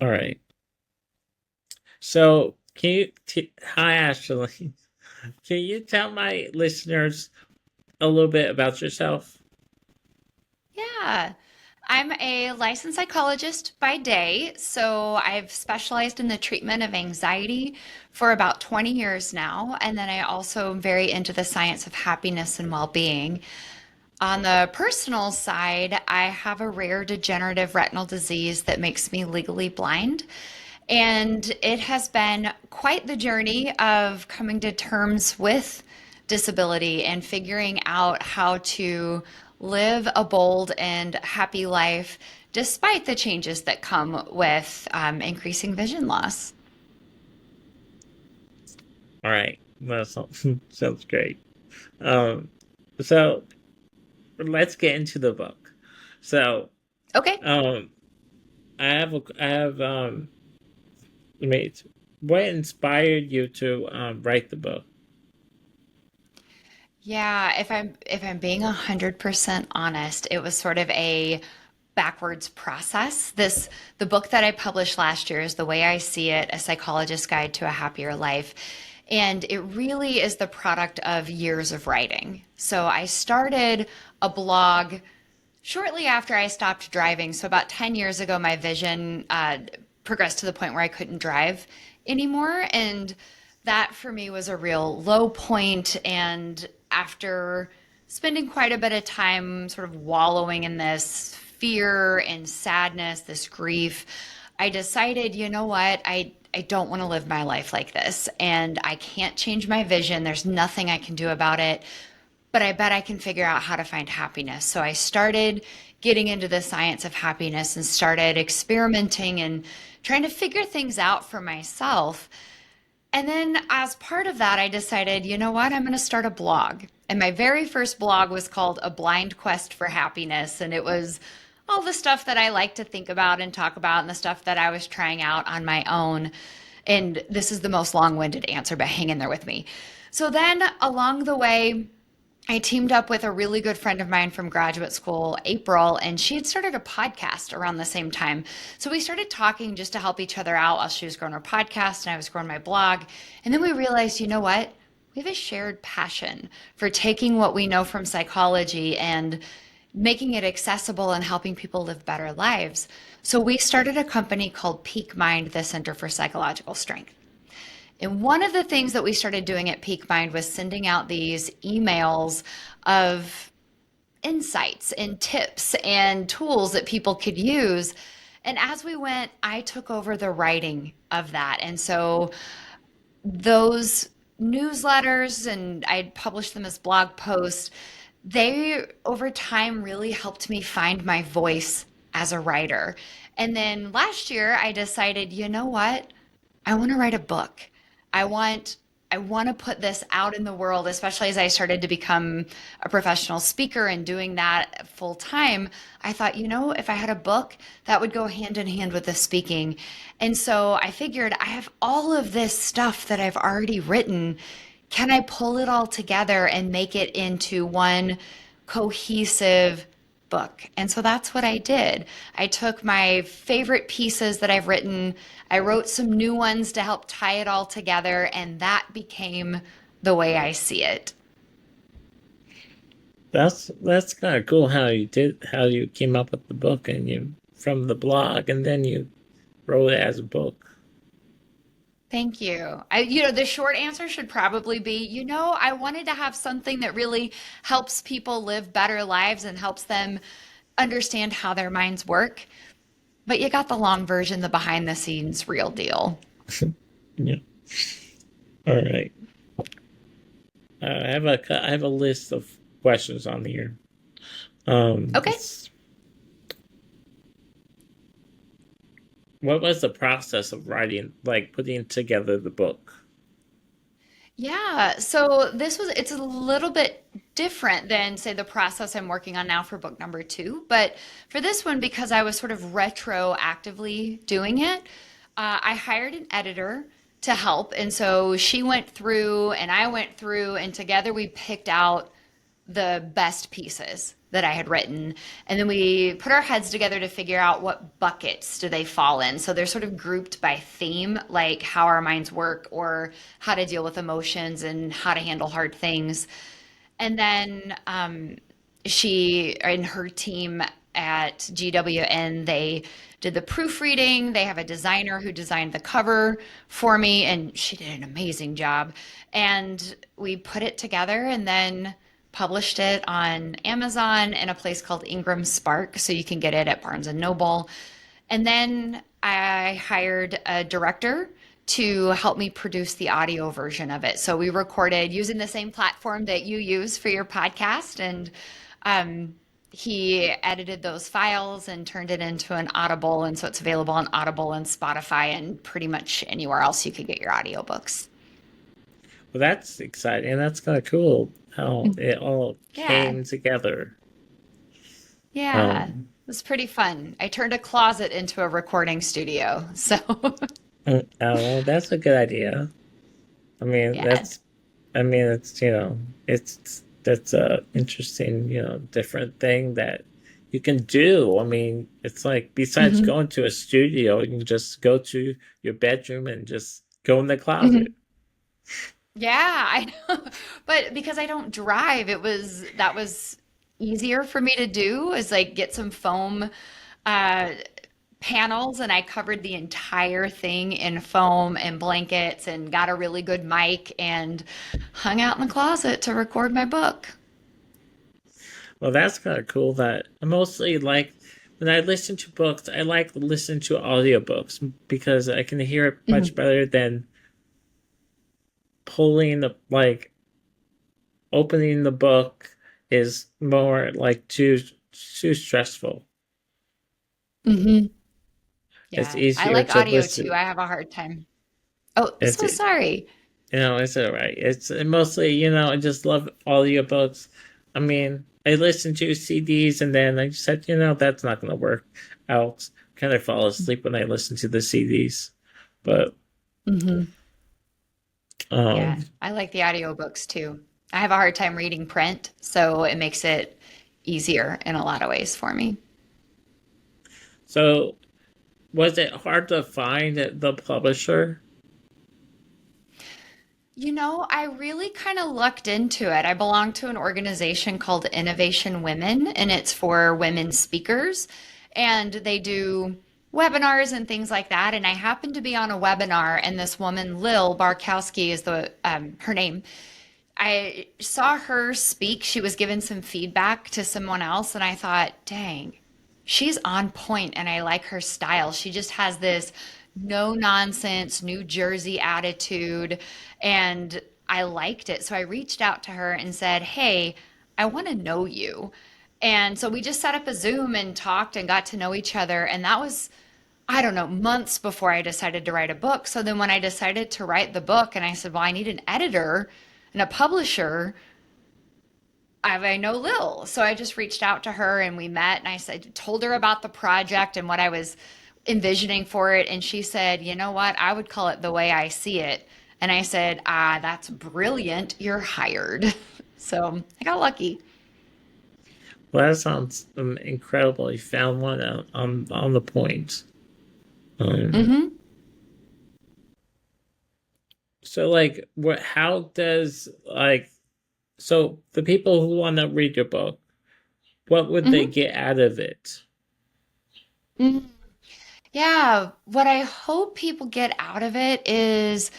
All right. So, hi Ashley. Can you tell my listeners a little bit about yourself? Yeah, I'm a licensed psychologist by day, so I've specialized in the treatment of anxiety for about 20 years now, and then I also am very into the science of happiness and well-being. On the personal side, I have a rare degenerative retinal disease that makes me legally blind. And it has been quite the journey of coming to terms with disability and figuring out how to live a bold and happy life despite the changes that come with increasing vision loss. All right. That sounds great. Um, so let's get into the book. So, Okay. um, I have made what inspired you to write the book? Yeah, if I'm being 100% honest, it was sort of a backwards process. The book that I published last year is The Way I See It, A Psychologist's Guide to a Happier Life. And it really is the product of years of writing. So I started a blog shortly after I stopped driving. So about 10 years ago, my vision progressed to the point where I couldn't drive anymore. And that for me was a real low point. And after spending quite a bit of time sort of wallowing in this fear and sadness, this grief, I decided, you know what? I don't want to live my life like this. And I can't change my vision. There's nothing I can do about it, but I bet I can figure out how to find happiness. So I started getting into the science of happiness and started experimenting and trying to figure things out for myself. And then as part of that, I decided, you know what? I'm going to start a blog. And my very first blog was called A Blind Quest for Happiness. And it was all the stuff that I like to think about and talk about and the stuff that I was trying out on my own. And this is the most long winded answer, but hang in there with me. So then along the way, I teamed up with a really good friend of mine from graduate school, April, and she had started a podcast around the same time. So we started talking just to help each other out while she was growing her podcast and I was growing my blog. And then we realized, you know what? We have a shared passion for taking what we know from psychology and making it accessible and helping people live better lives. So we started a company called Peak Mind, the Center for Psychological Strength. And one of the things that we started doing at Peak Mind was sending out these emails of insights and tips and tools that people could use. And as we went, I took over the writing of that. And so those newsletters, and I'd published them as blog posts, they over time really helped me find my voice as a writer. And then last year, I decided, you know what? I want to write a book. I want I want to put this out in the world, especially as I started to become a professional speaker and doing that full time. I thought, you know, if I had a book, that would go hand in hand with the speaking. And so I figured I have all of this stuff that I've already written. Can I pull it all together and make it into one cohesive book? And so that's what I did. I took my favorite pieces that I've written, I wrote some new ones to help tie it all together, and that became The Way I See It. That's kind of cool how you came up with the book and you from the blog and then you wrote it as a book. Thank you. The short answer should probably be, I wanted to have something that really helps people live better lives and helps them understand how their minds work. But you got the long version, the behind the scenes real deal. Yeah. All right. I have a list of questions on here. Okay. It's, what was the process of writing, like putting together the book? Yeah, so it's a little bit different than, say, the process I'm working on now for book number two. But for this one, because I was sort of retroactively doing it, I hired an editor to help. And so she went through and I went through, and together we picked out the best pieces that I had written. And then we put our heads together to figure out what buckets do they fall in. So they're sort of grouped by theme, like how our minds work or how to deal with emotions and how to handle hard things. And then she and her team at GWN, they did the proofreading. They have a designer who designed the cover for me, and she did an amazing job. And we put it together and then published it on Amazon and a place called Ingram Spark, so you can get it at Barnes and Noble. And then I hired a director to help me produce the audio version of it. So we recorded using the same platform that you use for your podcast, and um, he edited those files and turned it into an Audible, and so it's available on Audible and Spotify and pretty much anywhere else you could get your audiobooks. Well, that's exciting. That's kind of cool how it all Yeah, came together. yeah, it Um, was pretty fun. I turned a closet into a recording studio. So, well, that's a good idea. I mean, yeah. that's, I mean, it's, that's a interesting, different thing that you can do. I mean, it's like, besides Mhm. going to a studio, you can just go to your bedroom and just go in the closet. Mhm. Yeah, I know. But because I don't drive, that was easier for me to do is like get some foam uh panels and I covered the entire thing in foam and blankets and got a really good mic and hung out in the closet to record my book. Well, that's kind of cool that I mostly like when I listen to books, I like to listen to audiobooks because I can hear it much Mhm. better than pulling the, like, opening the book is more like too stressful. Mhm. It's Yeah, I easier like to audio too. listen. I have a hard time. Oh, It's so sorry. it's all right. It's mostly, I just love audiobooks. I mean, I listen to CDs and then I just said, that's not gonna work out. Kind of fall asleep when I listen to the CDs. But Mhm. um Yeah, I like the audiobooks too. I have a hard time reading print, so it makes it easier in a lot of ways for me. so was it hard to find the publisher? You know, I really kind of lucked into it. I belong to an organization called Innovation Women, and it's for women speakers. And they do webinars and things like that. And I happened to be on a webinar, and this woman, Lil Barkowski, is the her name. I saw her speak. She was giving some feedback to someone else, and I thought, dang, she's on point and I like her style. She just has this no nonsense New Jersey attitude, and I liked it. So I reached out to her and said, hey, I want to know you. And so we just set up a Zoom and talked and got to know each other. And that was, I don't know, months before I decided to write a book. So then when I decided to write the book and I said, well, I need an editor and a publisher, I know Lil. So I just reached out to her and we met and I said, told her about the project and what I was envisioning for it. And she said, you know what? I would call it the way I see it. And I said, ah, that's brilliant. You're hired. So I got lucky. Well, that sounds incredible. You found one on the point. Um, Hmm. so like, what? How does like so the people who want to read your book, what would they Hmm. get out of it? Yeah, what I hope people get out of it is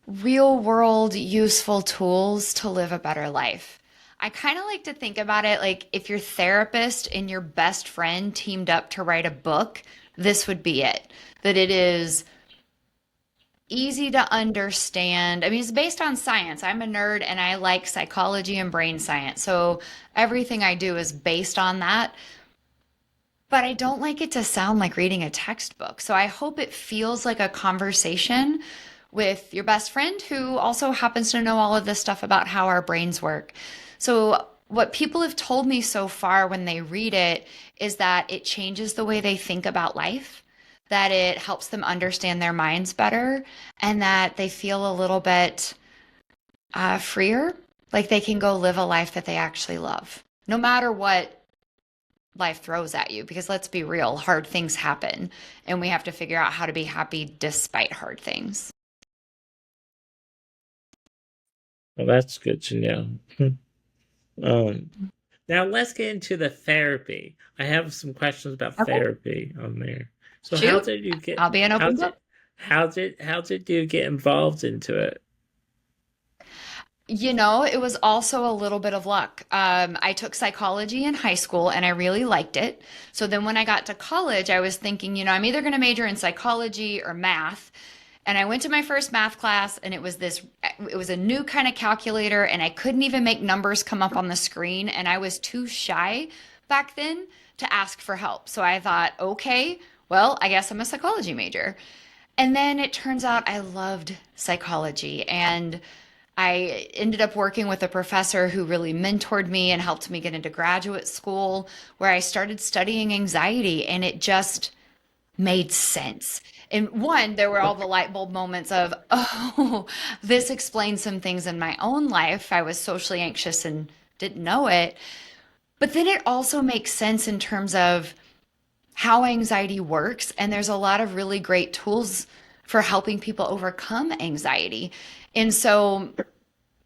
real world useful tools to live a better life. I kind of like to think about it like if your therapist and your best friend teamed up to write a book, this would be it. That it is easy to understand. I mean, it's based on science. I'm a nerd and I like psychology and brain science. So everything I do is based on that. But I don't like it to sound like reading a textbook. So I hope it feels like a conversation with your best friend who also happens to know all of this stuff about how our brains work. So, what people have told me so far when they read it is that it changes the way they think about life, that it helps them understand their minds better, and that they feel a little bit freer, like they can go live a life that they actually love, no matter what life throws at you, because let's be real, hard things happen and we have to figure out how to be happy despite hard things. Well, that's good to know. um, Now let's get into the therapy. I have some questions about Okay. therapy on there. So how Shoot, did you get I'll be an how open did book. how did you get involved into it? It was also a little bit of luck. I took psychology in high school and I really liked it. So then when I got to college, I was thinking, I'm either going to major in psychology or math. And I went to my first math class and it was a new kind of calculator and I couldn't even make numbers come up on the screen. And I was too shy back then to ask for help. So I thought, okay, well, I guess I'm a psychology major. And then it turns out I loved psychology, and I ended up working with a professor who really mentored me and helped me get into graduate school, where I started studying anxiety, and it just made sense. And one, there were all the light bulb moments of, oh, this explains some things in my own life. I was socially anxious and didn't know it. But then it also makes sense in terms of how anxiety works. And there's a lot of really great tools for helping people overcome anxiety. And so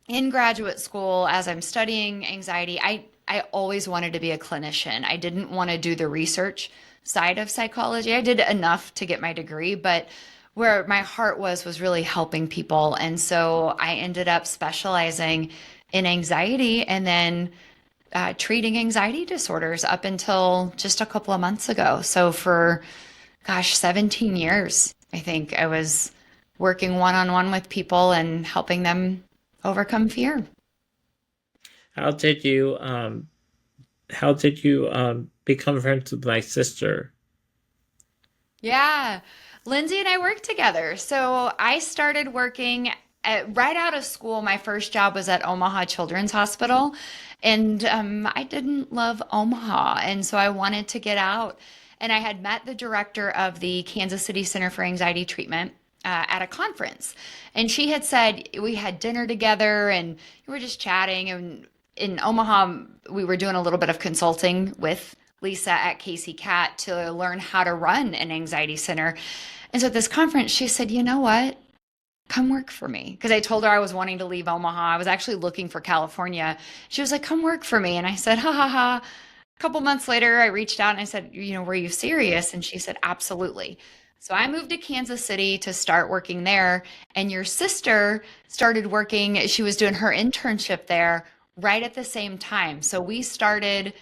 in graduate school, as I'm studying anxiety, I always wanted to be a clinician. I didn't want to do the research side of psychology. I did enough to get my degree, but where my heart was really helping people. And so I ended up specializing in anxiety and then treating anxiety disorders up until just a couple of months ago. So for, gosh, 17 years, I think I was working one on one with people and helping them overcome fear. How did you become friends with my sister? Yeah. Lindsay and I worked together. So I started working right out of school. My first job was at Omaha Children's Hospital. And I didn't love Omaha. And so I wanted to get out. And I had met the director of the Kansas City Center for Anxiety Treatment at a conference. And she had said, we had dinner together and we were just chatting. And in Omaha, we were doing a little bit of consulting with Lisa at Casey Cat to learn how to run an anxiety center. And so at this conference, she said, you know what? Come work for me. Because I told her I was wanting to leave Omaha. I was actually looking for California. She was like, come work for me. And I said, ha ha ha. A couple months later, I reached out and I said, were you serious? And she said, absolutely. So I moved to Kansas City to start working there. And your sister started working, she was doing her internship there right at the same time. So we started,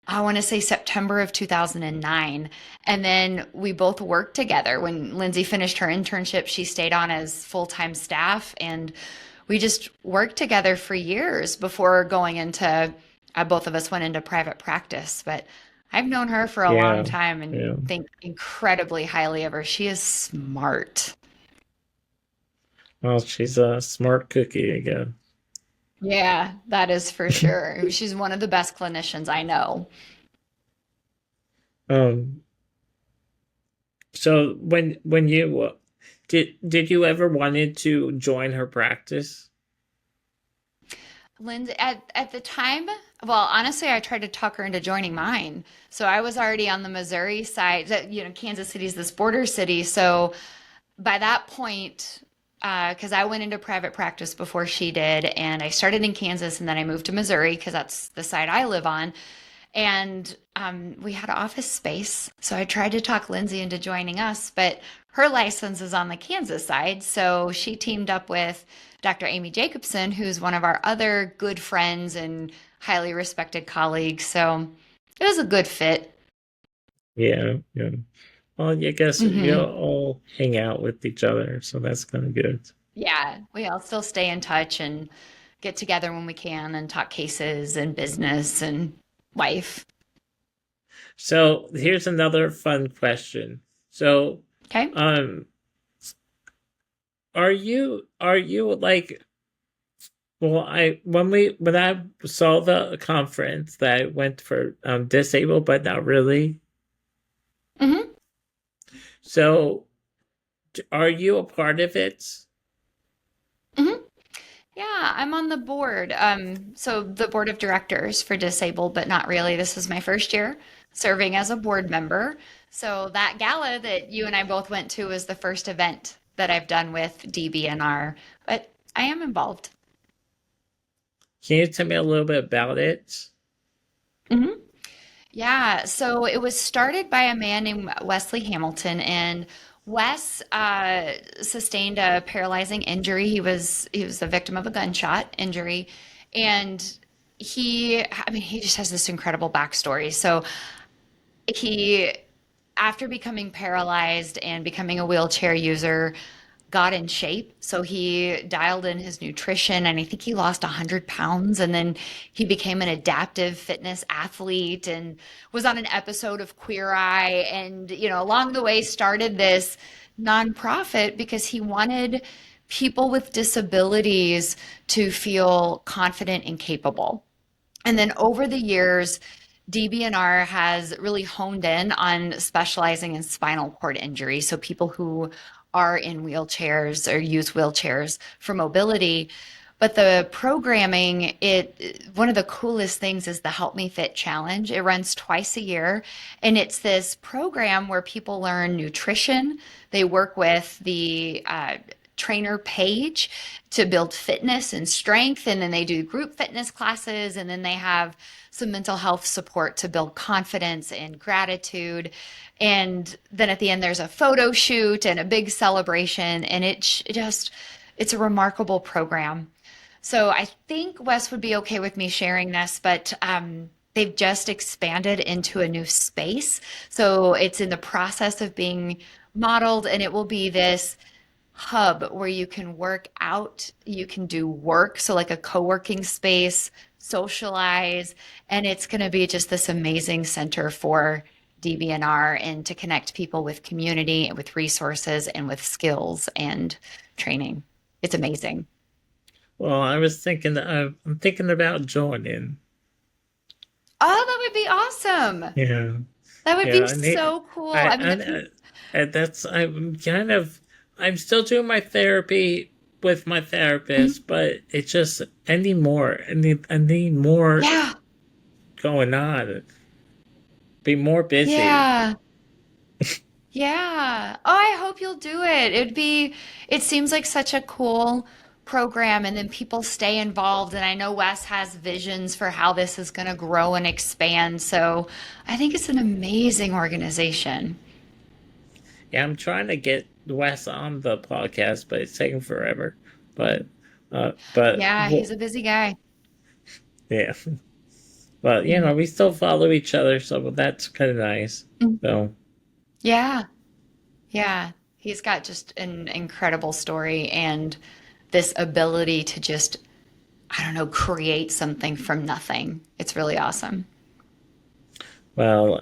I want to say September of 2009. And then we both worked together. When Lindsay finished her internship, she stayed on as full-time staff. And we just worked together for years before going into, both of us went into private practice. But I've known her for a long Yeah, time and yeah. think incredibly highly of her. She is smart. Well, she's a smart cookie again. Yeah, that is for sure. She's one of the best clinicians I know. Um, so when you did you ever wanted to join her practice? Lindsay, at the time, well, honestly, I tried to talk her into joining mine. So I was already on the Missouri side. Kansas City's this border city. So by that point, because I went into private practice before she did, and I started in Kansas, and then I moved to Missouri because that's the side I live on. And we had office space. So I tried to talk Lindsay into joining us, but her license is on the Kansas side. So she teamed up with Dr. Amy Jacobson, who's one of our other good friends and highly respected colleagues. So it was a good fit. Yeah, yeah. Well, I guess you'll Hmm. all hang out with each other, so that's kind of good. Yeah, we all still stay in touch and get together when we can and talk cases and business and life. So here's another fun question. So, Okay. um, are you like, well, I when I saw the conference that I went for disabled but not really. Hmm. So are you a part of it? Hmm. Yeah, I'm on the board. So the board of directors for Disabled, but not really. This is my first year. serving as a board member. So that gala that you and I both went to was the first event that I've done with DBNR, but I am involved. Can you tell me a little bit about it? Mhm. Yeah, so it was started by a man named Wesley Hamilton, and Wes sustained a paralyzing injury. He was the victim of a gunshot injury, and I mean, he just has this incredible backstory. So he, after becoming paralyzed and becoming a wheelchair user, got in shape. So he dialed in his nutrition and I think he lost 100 pounds. And then he became an adaptive fitness athlete and was on an episode of Queer Eye. And, along the way started this nonprofit because he wanted people with disabilities to feel confident and capable. And then over the years, DBNR has really honed in on specializing in spinal cord injury. So people who are in wheelchairs or use wheelchairs for mobility. But the programming, one of the coolest things is the Help Me Fit Challenge. It runs twice a year, and it's this program where people learn nutrition. They work with the trainer page to build fitness and strength, and then they do group fitness classes, and then they have some mental health support to build confidence and gratitude. And then at the end, there's a photo shoot and a big celebration, and it's a remarkable program. So I think Wes would be okay with me sharing this, but they've just expanded into a new space. So it's in the process of being modeled, and it will be this hub where you can work out, you can do work, so like a co-working space, socialize, and it's going to be just this amazing center for DBNR and to connect people with community and with resources and with skills and training. It's amazing. Well, I was thinking that I'm thinking about joining. Oh, that would be awesome. Yeah, That would yeah. be so cool. I, I mean, if you, that's I'm still doing my therapy with my Mhm. therapist, but it's just I need more. I need more Yeah, going on. Be more busy. yeah. Yeah. Oh, I hope you'll do it. It seems like such a cool program, and then people stay involved. And I know Wes has visions for how this is going to grow and expand. So I think it's an amazing organization. Yeah, I'm trying to get Wes on the podcast, but it's taking forever. But Yeah, well, he's a busy guy. yeah. But Mhm. we still follow each other, so that's kind of nice. Mm. So Yeah. Yeah. He's got just an incredible story and this ability to just, I don't know, create something from nothing. It's really awesome. well,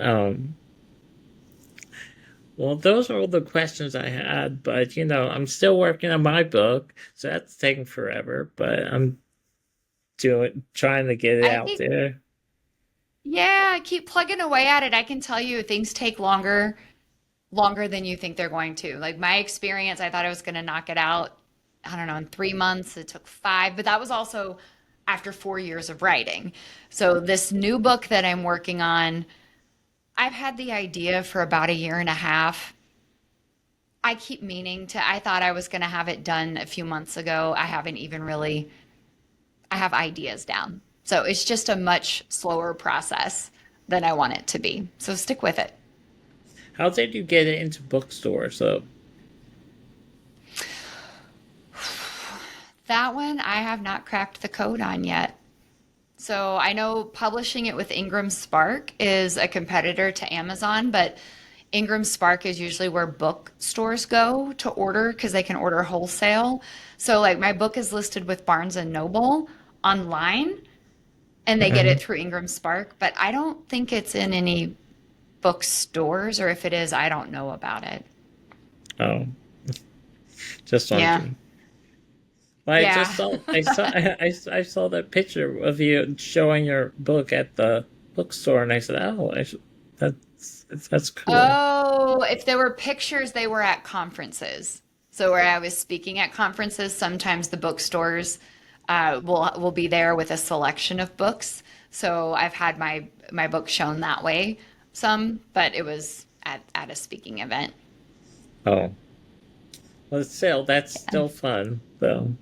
those are all the questions I had, but I'm still working on my book, so that's taking forever, but I'm trying to get it I out think there. Yeah, keep plugging away at it. I can tell you things take longer than you think they're going to. Like my experience, I thought I was going to knock it out, I don't know, in 3 months. It took five, but that was also after 4 years of writing. So this new book that I'm working on, I've had the idea for about a year and a half. I keep meaning to, I thought I was going to have it done a few months ago. I haven't even really, I have ideas down. So it's just a much slower process than I want it to be. So stick with it. How did you get it into bookstores? So, That one I have not cracked the code on yet. So I know publishing it with Ingram Spark is a competitor to Amazon, but Ingram Spark is usually where bookstores go to order because they can order wholesale. So like my book is listed with Barnes and Noble online and they get mhm. it through Ingram Spark, but I don't think it's in any bookstores, or if it is, I don't know about it. Oh, just Yeah. wondering. Well, Yeah. I saw that picture of you showing your book at the bookstore, and I said, "Oh, that's cool." Oh, if there were pictures, they were at conferences. So where I was speaking at conferences, sometimes the bookstores will be there with a selection of books. So I've had my book shown that way. some, but it was at a speaking event. Oh, well, still, that's still fun, though.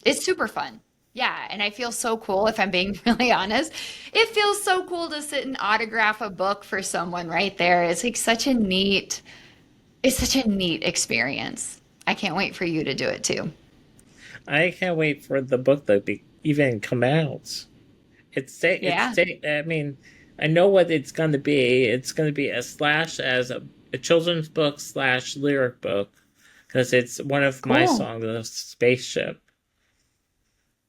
It's super fun. Yeah, and I feel so cool if I'm being really honest. It feels so cool to sit and autograph a book for someone right there. It's such a neat experience. I can't wait for you to do it too. I can't wait for the book to be even come out. Yeah. I mean, I know what it's going to be. It's going to be a slash as a children's book slash lyric book because it's one of my Cool. songs, the spaceship.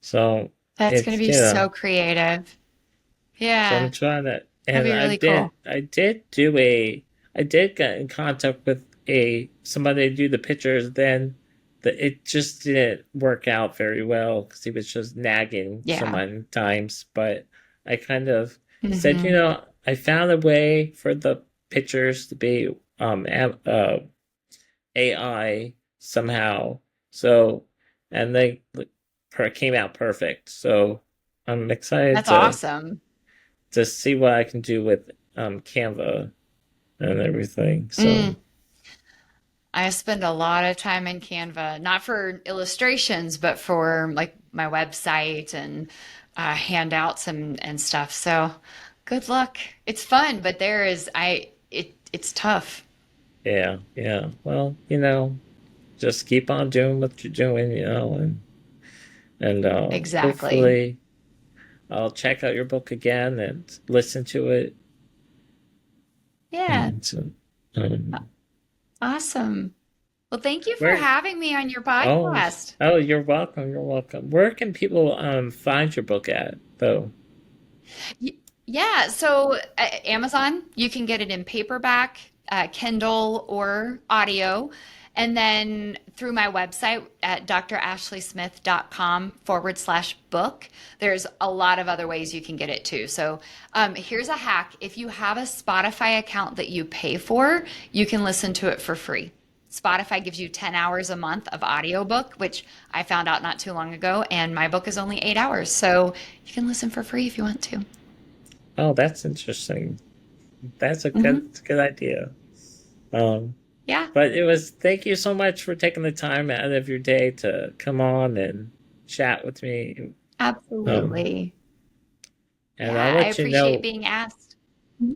So That's going to it's be so creative. so I'm Yeah, trying to, that'd and be really cool. I did get in contact with a somebody to do the pictures. Then it just didn't work out very well because he was just nagging so Yeah. many times. But I kind of said, Hmm. I found a way for the pictures to be AI somehow. So, and they came out perfect. So I'm excited That's awesome. to see what I can do with Canva and everything. So Mm. I spend a lot of time in Canva, not for illustrations, but for like my website and handouts and stuff. So good luck. It's fun, but it's tough. yeah, yeah. Well, just keep on doing what you're doing, and Exactly. hopefully I'll check out your book again and listen to it. Yeah. And Awesome. Well, thank you for where having me on your oh podcast. oh you're welcome. You're welcome. Where can people find your book at though? Y- Yeah, so Amazon, you can get it in paperback, Kindle, or audio. And then through my website at drashleysmith.com/book, there's a lot of other ways you can get it too. So here's a hack. If you have a Spotify account that you pay for, you can listen to it for free. Spotify gives you 10 hours a month of audiobook, which I found out not too long ago, and my book is only 8 hours. So you can listen for free if you want to. Oh, that's interesting. That's a Hmm. good idea. Um, Yeah, but thank you so much for taking the time out of your day to come on and chat with me. Um, absolutely. and I'll Yeah, I let you appreciate know. being asked.